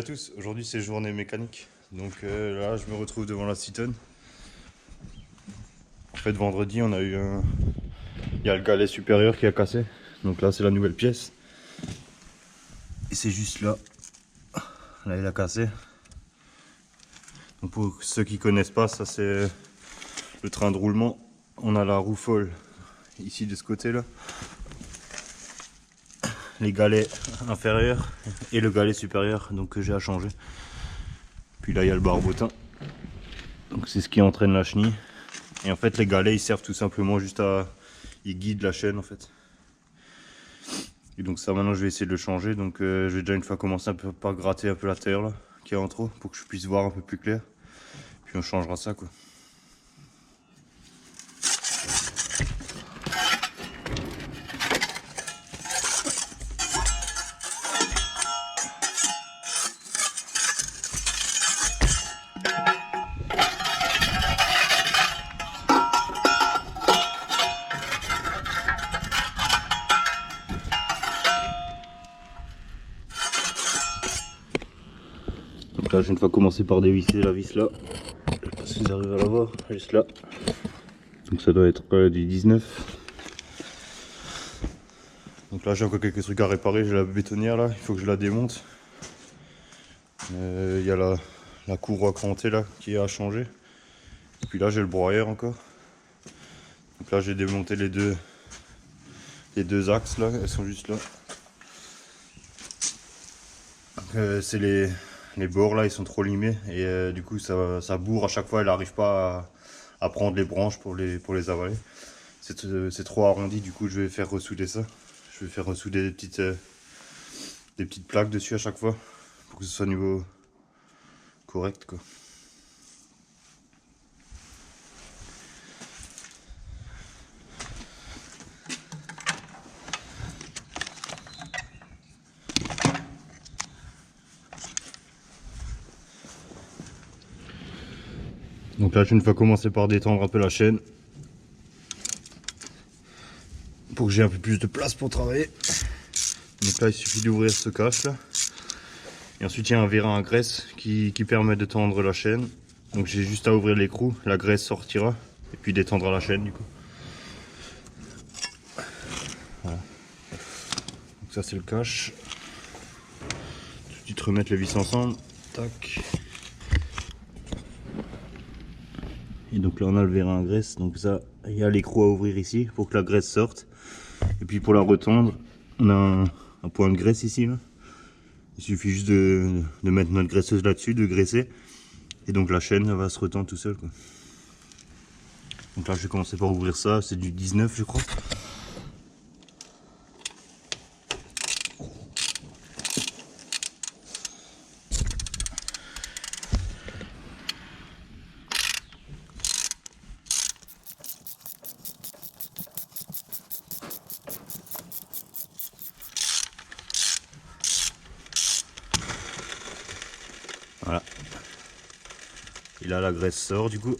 tous, aujourd'hui c'est journée mécanique. Donc là je me retrouve devant la Citon. En fait vendredi on a eu un... Il y a le galet supérieur qui a cassé. Donc là c'est la nouvelle pièce. Et c'est juste là. Là il a cassé. Donc pour ceux qui connaissent pas, ça c'est le train de roulement. On a la roue folle ici de ce côté là. Les galets inférieurs et le galet supérieur donc que j'ai à changer. Puis là il y a le barbotin. Donc c'est ce qui entraîne la chenille. Et en fait les galets ils servent tout simplement juste à... Ils guident la chaîne en fait. Et donc ça maintenant je vais essayer de le changer. Donc je vais déjà une fois commencer un peu par gratter un peu la terre là qui est en trop pour que je puisse voir un peu plus clair. Puis on changera ça quoi. Donc là, j'ai une fois commencé par dévisser la vis là. Je sais pas si vous arrivez à la voir, juste là. Donc ça doit être du 19. Donc là, j'ai encore quelques trucs à réparer. J'ai la bétonnière là, il faut que je la démonte. Il y a la courroie crantée là qui est à changer. Et puis là, j'ai le broyeur encore. Donc là, j'ai démonté les deux axes là, elles sont juste là. C'est les bords là, ils sont trop limés et du coup ça bourre à chaque fois, elle n'arrive pas à prendre les branches pour les avaler. C'est trop arrondi, du coup je vais faire ressouder ça. Je vais faire ressouder des petites plaques dessus à chaque fois pour que ce soit au niveau correct quoi. Donc là, je vais une fois commencer par détendre un peu la chaîne pour que j'ai un peu plus de place pour travailler. Donc là, il suffit d'ouvrir ce cache là. Et ensuite, il y a un vérin à graisse qui permet de tendre la chaîne. Donc j'ai juste à ouvrir l'écrou, la graisse sortira et puis détendre la chaîne du coup. Voilà. Donc ça, c'est le cache. Tout de suite remettre les vis ensemble. Tac. Et donc là on a le vérin à graisse, donc ça il y a l'écrou à ouvrir ici pour que la graisse sorte. Et puis pour la retendre, on a un point de graisse ici là. Il suffit juste de mettre notre graisseuse là-dessus, de graisser. Et donc la chaîne elle va se retendre tout seul quoi. Donc là je vais commencer par ouvrir ça, c'est du 19 je crois. Voilà. Et là la graisse sort du coup.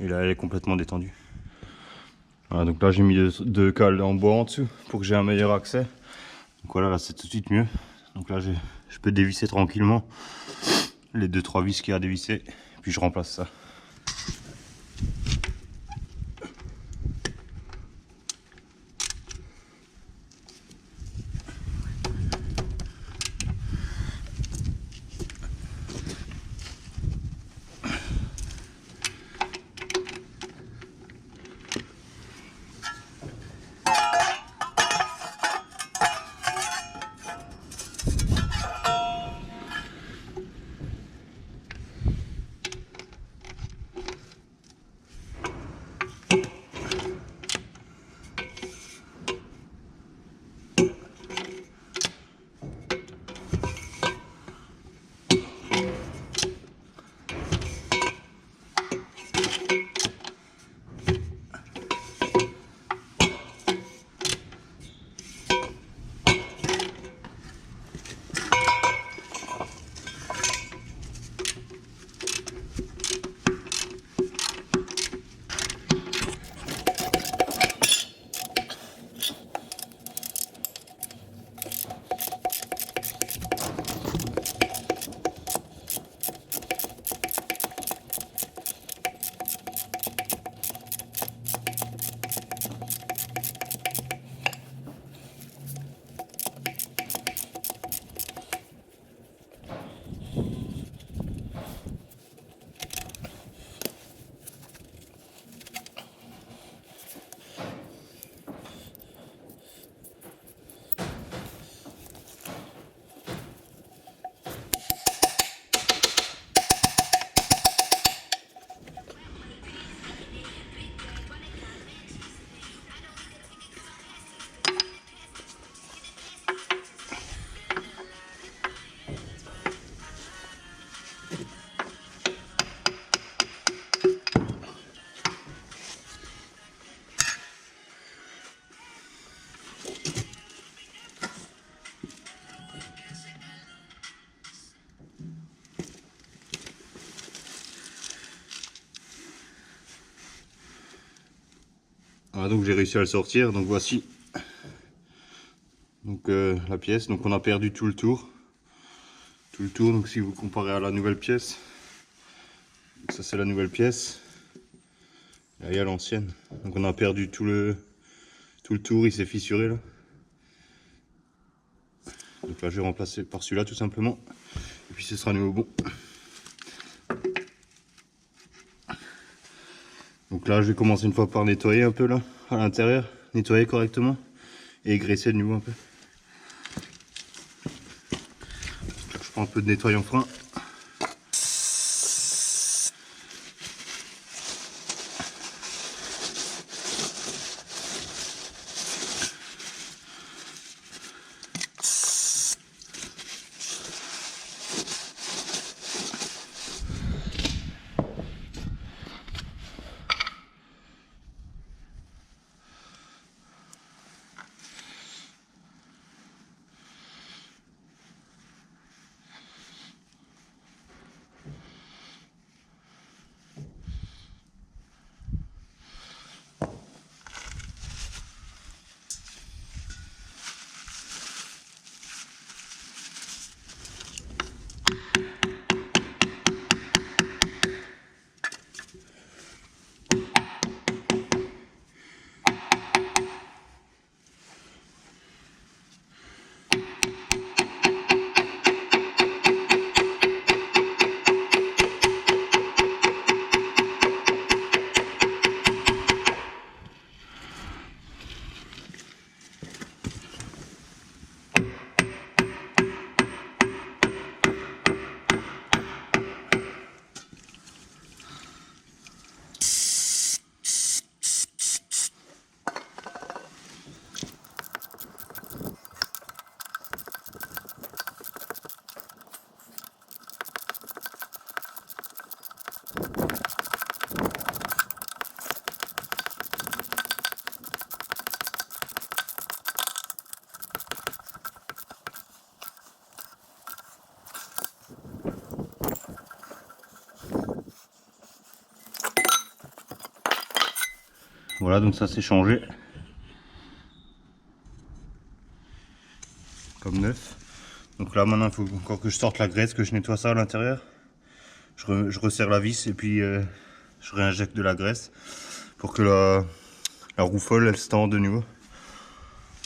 Et là elle est complètement détendue. Voilà, donc là j'ai mis deux cales en bois en dessous pour que j'ai un meilleur accès. Donc voilà, là c'est tout de suite mieux. Donc là je peux dévisser tranquillement les 2-3 vis qu'il y a à dévisser. Puis je remplace ça. Voilà, donc j'ai réussi à le sortir. Donc voici donc la pièce. Donc on a perdu tout le tour. Tout le tour. Donc si vous comparez à la nouvelle pièce, ça c'est la nouvelle pièce. Là il y a l'ancienne. Donc on a perdu tout le tour. Il s'est fissuré là. Donc là je vais remplacer par celui-là tout simplement. Et puis ce sera à nouveau bon. Donc là je vais commencer une fois par nettoyer un peu là à l'intérieur, nettoyer correctement et graisser de nouveau un peu. Je prends un peu de nettoyant frein. Voilà, donc ça s'est changé comme neuf. Donc là maintenant il faut encore que je sorte la graisse, que je nettoie ça à l'intérieur. Je resserre la vis et puis je réinjecte de la graisse pour que la roue folle elle se tende de nouveau.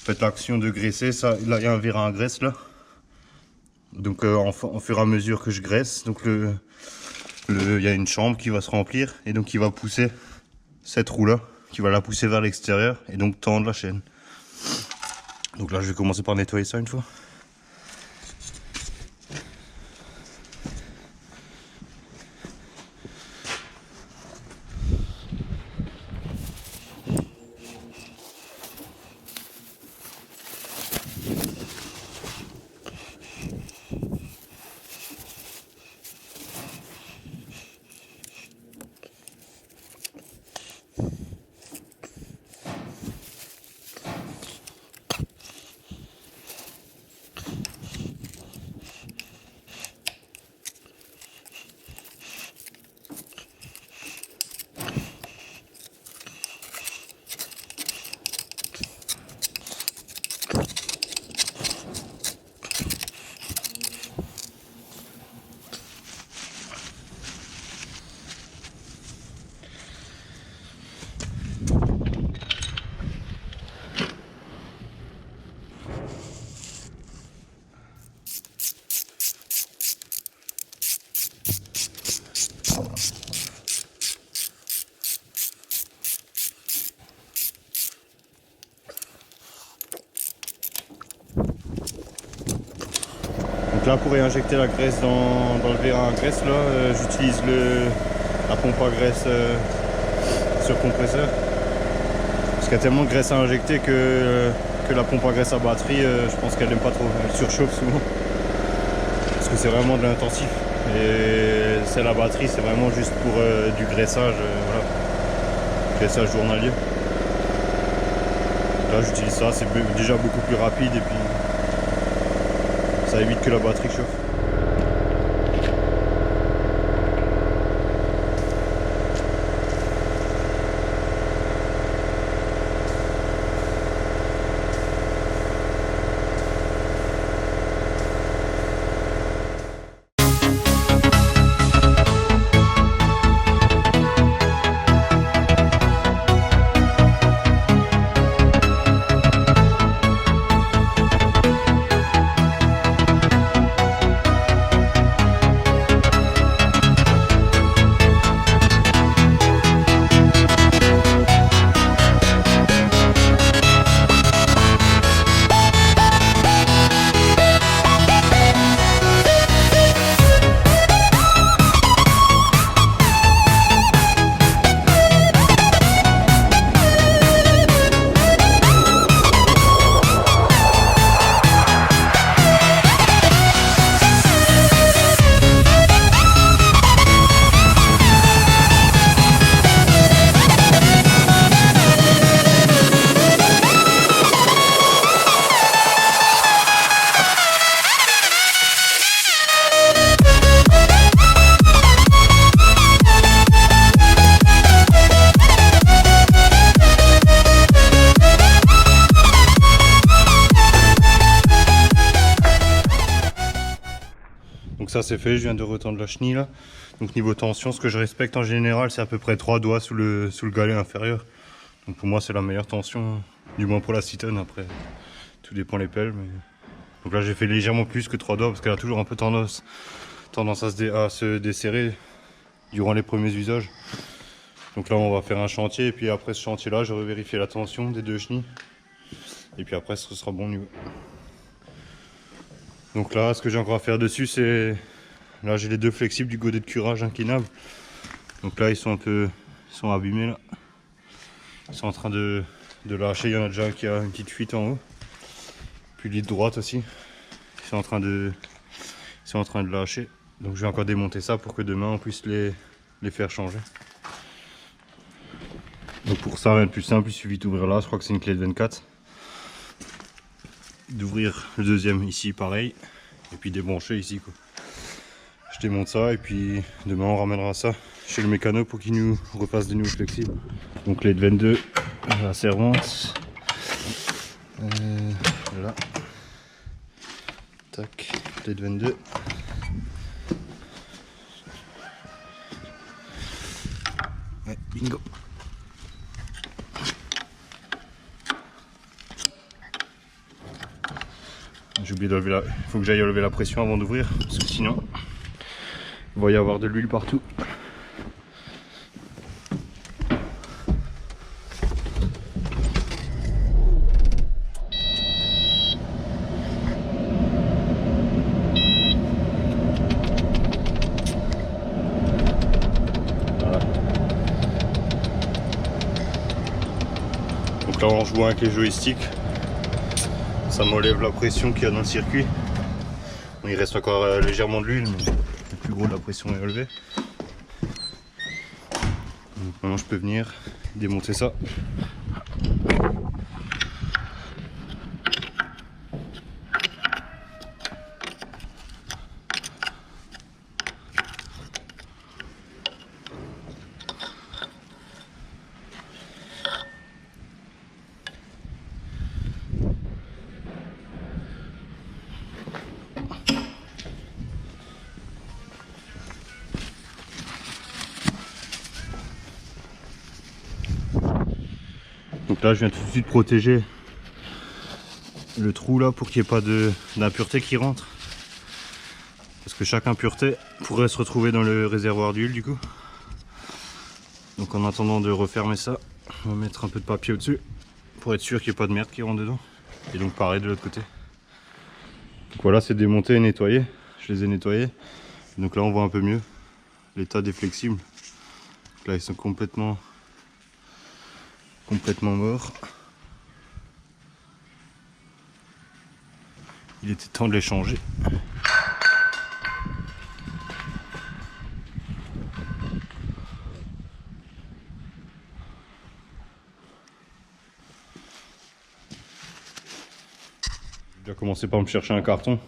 Faites l'action de graisser, ça, là il y a un vérin à graisse là. Donc au fur et à mesure que je graisse, donc il y a une chambre qui va se remplir et donc qui va pousser cette roue là, qui va la pousser vers l'extérieur et donc tendre la chaîne. Donc là je vais commencer par nettoyer ça une fois. Donc là pour réinjecter la graisse dans le vérin à graisse là, j'utilise la pompe à graisse sur compresseur. Parce qu'il y a tellement de graisse à injecter que la pompe à graisse à batterie, je pense qu'elle n'aime pas trop, elle surchauffe souvent. Parce que c'est vraiment de l'intensif. Et c'est la batterie, c'est vraiment juste pour du graissage, voilà. Graissage journalier. Là j'utilise ça, c'est déjà beaucoup plus rapide et puis ça évite que la batterie chauffe. c'est fait, je viens de retendre la chenille là. Donc niveau tension, ce que je respecte en général, c'est à peu près 3 doigts sous le galet inférieur. Donc pour moi c'est la meilleure tension, du moins pour la Citon. Après tout dépend les pelles. Mais... Donc là j'ai fait légèrement plus que 3 doigts parce qu'elle a toujours un peu tendance à se desserrer durant les premiers usages. Donc là on va faire un chantier et puis après ce chantier là je vais vérifier la tension des 2 chenilles. Et puis après ce sera bon niveau. Donc là ce que j'ai encore à faire dessus c'est... Là j'ai les 2 flexibles du godet de curage inclinable. Donc là ils sont abîmés là. Ils sont en train de lâcher, il y en a déjà un qui a une petite fuite en haut. Puis l'île droite aussi. Ils sont en train de lâcher. Donc je vais encore démonter ça pour que demain on puisse les faire changer. Donc pour ça, rien de plus simple, il suffit d'ouvrir là, je crois que c'est une clé de 24. D'ouvrir le deuxième ici pareil. Et puis débrancher ici quoi. Je démonte ça et puis demain on ramènera ça chez le mécano pour qu'il nous repasse des nouveaux flexibles. Donc clé de 22, la servante. Voilà. Tac, clé de 22. Ouais, bingo. J'ai oublié de lever la... Il faut que j'aille lever la pression avant d'ouvrir, parce que sinon il va y avoir de l'huile partout. Voilà. Donc là en jouant avec les joysticks, ça m'enlève la pression qu'il y a dans le circuit. Bon, il reste encore légèrement de l'huile, mais le plus gros de la pression est relevé. Donc maintenant je peux venir démonter ça. Donc là je viens tout de suite protéger le trou là pour qu'il n'y ait pas d'impureté qui rentre. Parce que chaque impureté pourrait se retrouver dans le réservoir d'huile du coup. Donc en attendant de refermer ça, on va mettre un peu de papier au-dessus pour être sûr qu'il n'y ait pas de merde qui rentre dedans. Et donc pareil de l'autre côté. Donc voilà, c'est démonté et nettoyé. Je les ai nettoyés. Donc là on voit un peu mieux l'état des flexibles. Donc là ils sont complètement morts. Il était temps de les changer. Je vais commencer par me chercher un carton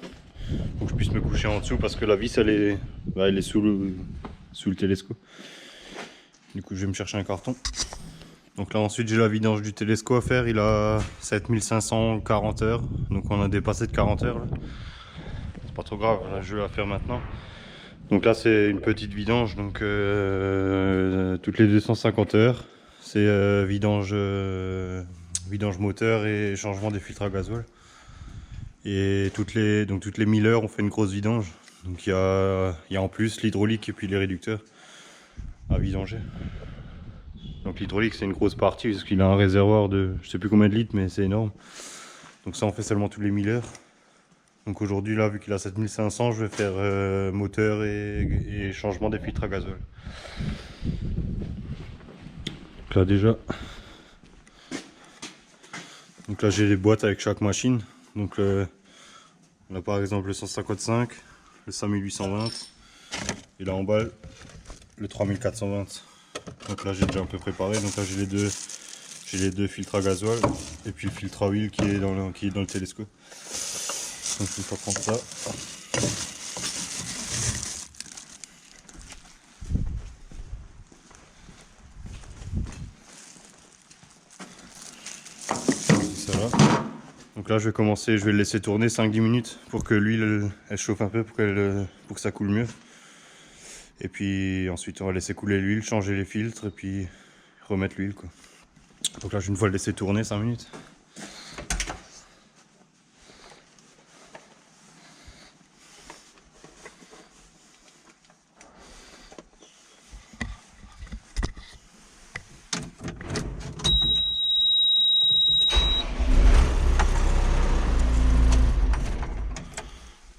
pour que je puisse me coucher en dessous parce que la vis elle est sous le télescope. Du coup je vais me chercher un carton. Donc là ensuite j'ai la vidange du télescope à faire, il a 7540 heures, donc on a dépassé de 40 heures là. C'est pas trop grave, là je vais la faire maintenant. Donc là c'est une petite vidange, donc toutes les 250 heures, c'est vidange moteur et changement des filtres à gasoil. Et toutes les 1000 heures on fait une grosse vidange, donc il y a en plus l'hydraulique et puis les réducteurs à vidanger. Donc l'hydraulique c'est une grosse partie parce qu'il a un réservoir de je sais plus combien de litres mais c'est énorme. Donc ça on fait seulement tous les 1000 heures. Donc aujourd'hui là vu qu'il a 7500 je vais faire moteur et changement des filtres à gasoil. Donc là déjà. Donc là j'ai les boîtes avec chaque machine. Donc on a par exemple le 155, le 5820 et là en bas le 3420. Donc là j'ai déjà un peu préparé, donc là j'ai les deux filtres à gasoil et puis le filtre à huile qui est dans le télescope. Donc il faut prendre ça. Ça là. Donc Donc là je vais commencer, je vais le laisser tourner 5-10 minutes pour que l'huile elle chauffe un peu pour que ça coule mieux. Et puis ensuite on va laisser couler l'huile, changer les filtres et puis remettre l'huile quoi. Donc là je vais une fois le laisser tourner 5 minutes.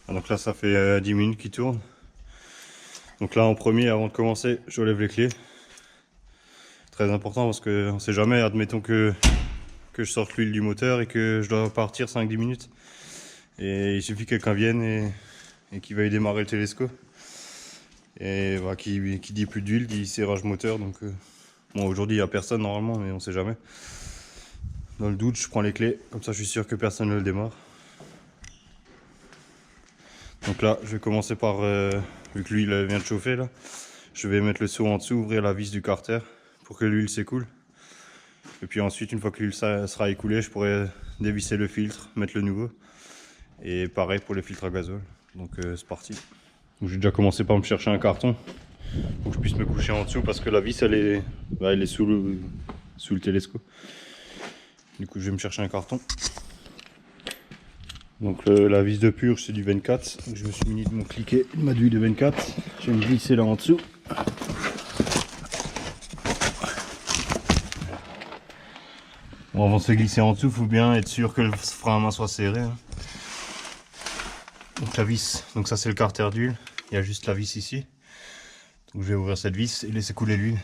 Donc là ça fait 10 minutes qu'il tourne. Donc là en premier, avant de commencer, je relève les clés. Très important parce que on sait jamais, admettons que je sorte l'huile du moteur et que je dois partir 5-10 minutes. Et il suffit que quelqu'un vienne et qu'il veuille démarrer le télescope. Et voilà, qui dit plus d'huile, dit serrage moteur. Donc bon, aujourd'hui il n'y a personne normalement, mais on sait jamais. Dans le doute, je prends les clés, comme ça je suis sûr que personne ne le démarre. Donc là, je vais commencer par, vu que l'huile vient de chauffer là, je vais mettre le seau en dessous, ouvrir la vis du carter pour que l'huile s'écoule. Et puis ensuite, une fois que l'huile sera écoulée, je pourrai dévisser le filtre, mettre le nouveau. Et pareil pour les filtres à gasoil. Donc c'est parti. J'ai déjà commencé par me chercher un carton pour que je puisse me coucher en dessous parce que la vis elle est sous le télescope. Du coup, je vais me chercher un carton. Donc la vis de purge c'est du 24. Donc, je me suis muni de mon cliquet de ma douille de 24. Je vais me glisser là en dessous. Bon, avant de se glisser en dessous, il faut bien être sûr que le frein à main soit serré. Hein. Donc la vis, donc ça c'est le carter d'huile. Il y a juste la vis ici. Donc je vais ouvrir cette vis et laisser couler l'huile.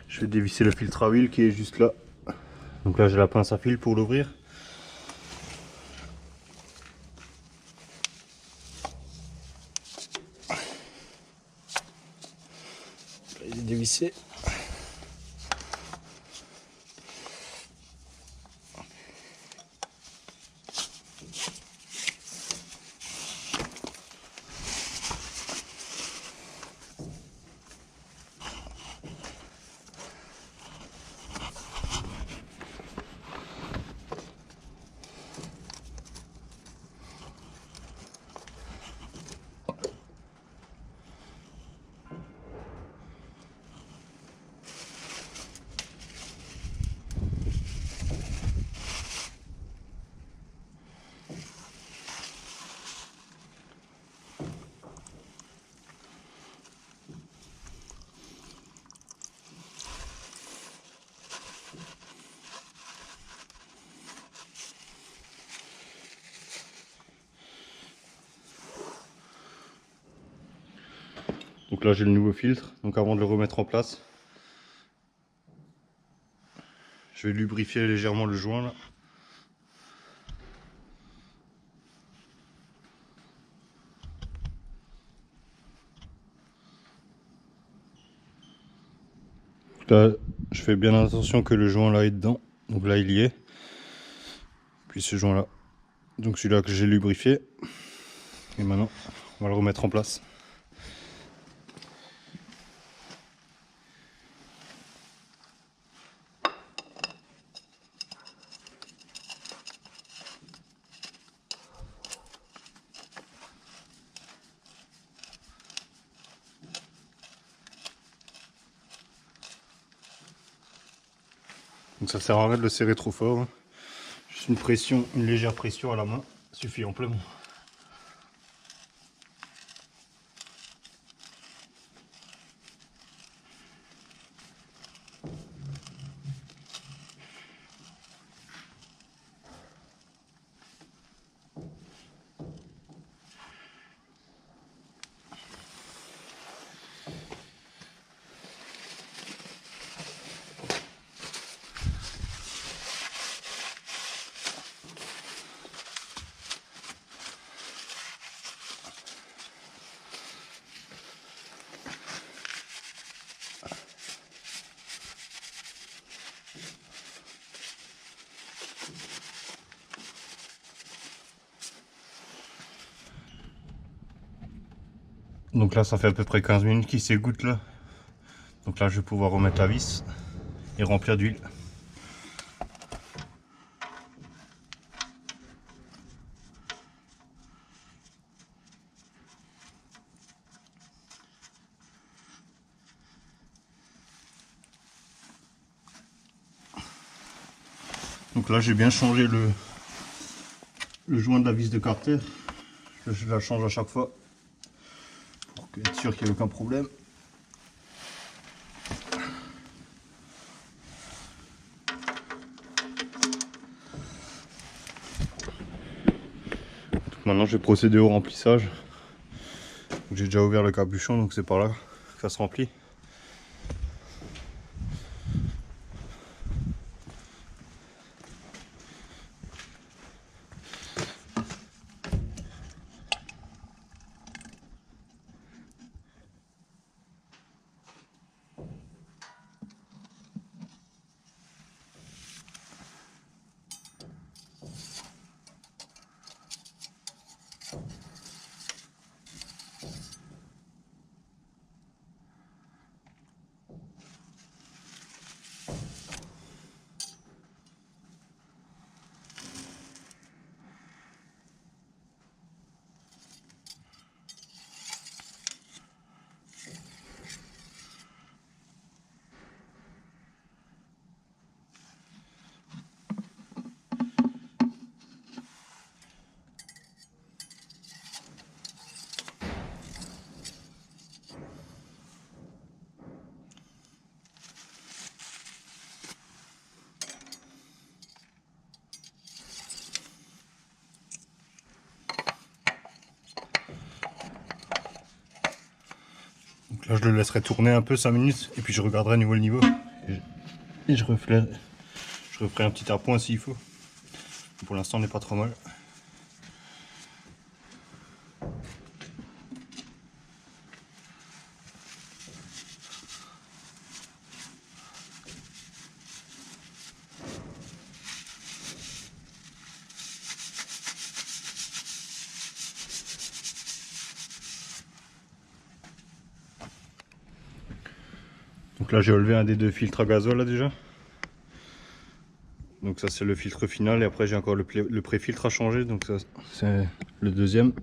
Je vais dévisser le filtre à huile qui est juste là. Donc là j'ai la pince à fil pour l'ouvrir. Il est dévissé. Donc là j'ai le nouveau filtre, donc avant de le remettre en place, je vais lubrifier légèrement le joint là. Là je fais bien attention que le joint là est dedans, donc là il y est. Puis ce joint là, donc celui-là que j'ai lubrifié. Et maintenant on va le remettre en place. Donc ça sert à rien de le serrer trop fort. Hein. Juste une pression, une légère pression à la main suffit amplement. Donc là ça fait à peu près 15 minutes qu'il s'égoutte là. Donc là je vais pouvoir remettre la vis et remplir d'huile. Donc là j'ai bien changé le joint de la vis de carter. Je la change à chaque fois pour être sûr qu'il n'y ait aucun problème. Donc maintenant je vais procéder au remplissage. J'ai déjà ouvert le capuchon, donc c'est par là que ça se remplit. Donc là je le laisserai tourner un peu 5 minutes et puis je regarderai à niveau le niveau et je referai un petit appoint s'il faut. Pour l'instant on n'est pas trop mal. Donc là j'ai enlevé un des deux filtres à gasoil là déjà. Donc ça c'est le filtre final et après j'ai encore le pré-filtre à changer, donc ça c'est le deuxième.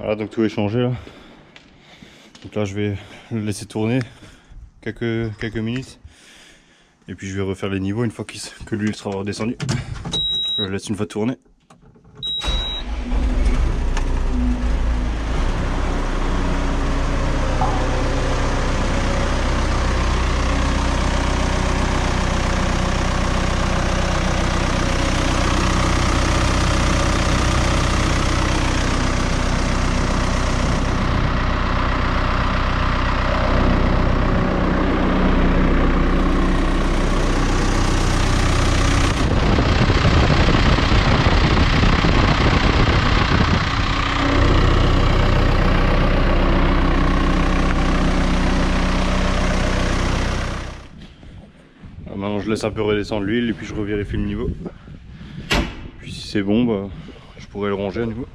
Voilà, donc tout est changé là. Donc là je vais le laisser tourner quelques minutes. Et puis je vais refaire les niveaux une fois que l'huile sera redescendue. Je le laisse une fois tourner. Maintenant je laisse un peu redescendre l'huile et puis je revérifie le niveau. Puis si c'est bon, bah, je pourrais le ranger à nouveau.